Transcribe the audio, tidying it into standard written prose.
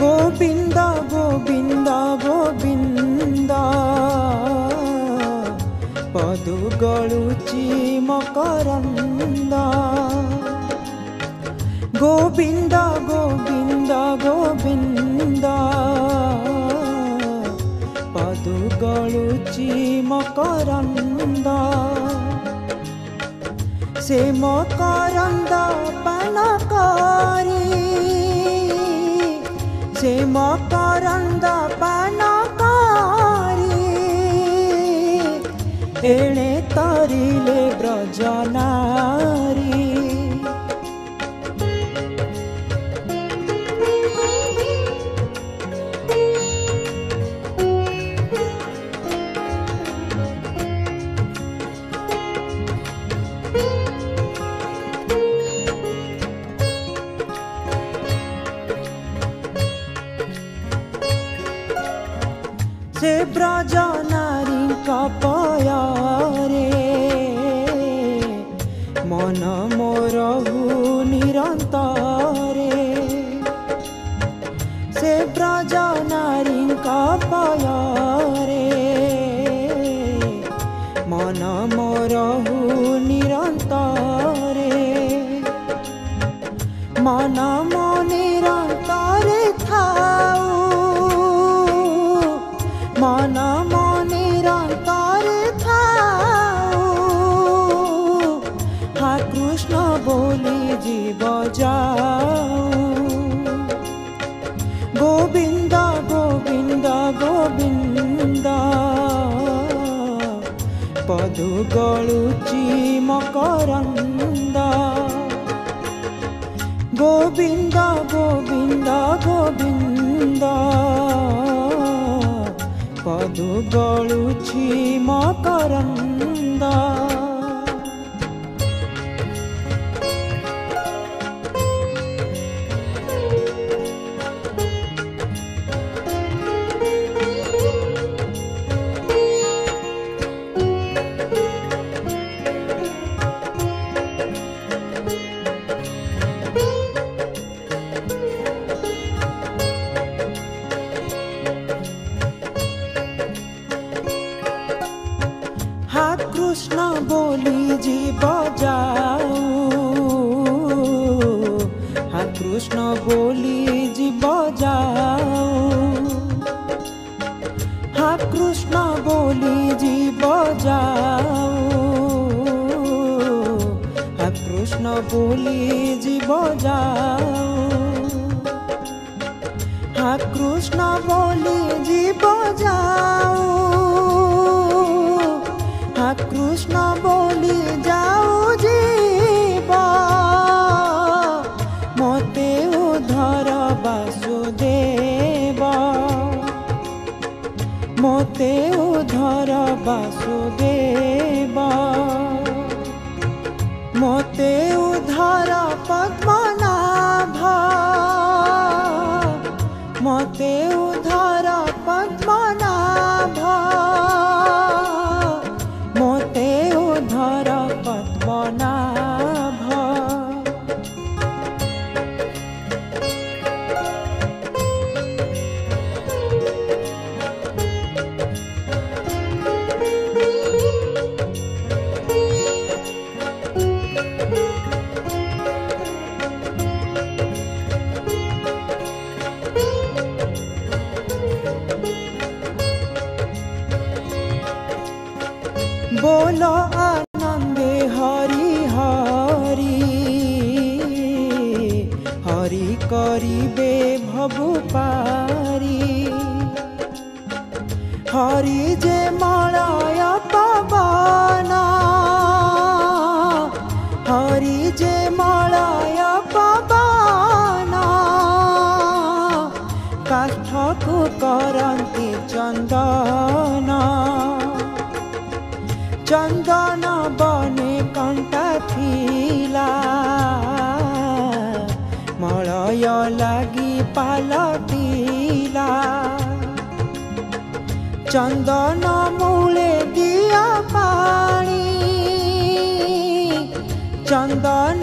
गोविंद गोविंद गोविंद पदु गलुची मकरंद गोविंद गोविंद गोविंद पदु गलुची मकरंद से मकरंद पानकारी से मकरंद पानकारी एणे तरिले ब्रजनारी से ब्रजनारी कपयारे मन मोरहु निरंतरे से ब्रजनारी कपयारे मन मोरहु निरंतरे मन मो निरंतरे थाऊ मन मो निरंतरे थाऊ हा कृष्ण बोली जीव जाऊ गोविंद गोविंद गोविंद पदु गलुची मकरंद गोविंद गोविंद गोविंद पदु गलुची मकरंद हा कृष्ण बोली जीव जाऊ हा कृष्ण बोली जीव जाऊ हा कृष्ण बोली जीव जाऊ हा कृष्ण बोली जीव जाऊ हा कृष्ण बोली जीव जाऊ हा कृष्ण बोली जाऊ जीव मोते उधर वासुदेव मोते उधर वासुदेव मोते उधर पद्मनाभ मोते उधर पद्मनाभ मोते उधर पद्मनाभ बोलो आनंदे हरि हरि हरि करिबे भवु पारी हरि जे मलय पवन हरि जे मलय पवन काष्ठकु करन्ति चंदन चंदन बने कंटा थिला मलय लागी पालटिला चंदन मूले दिया पानी चंदन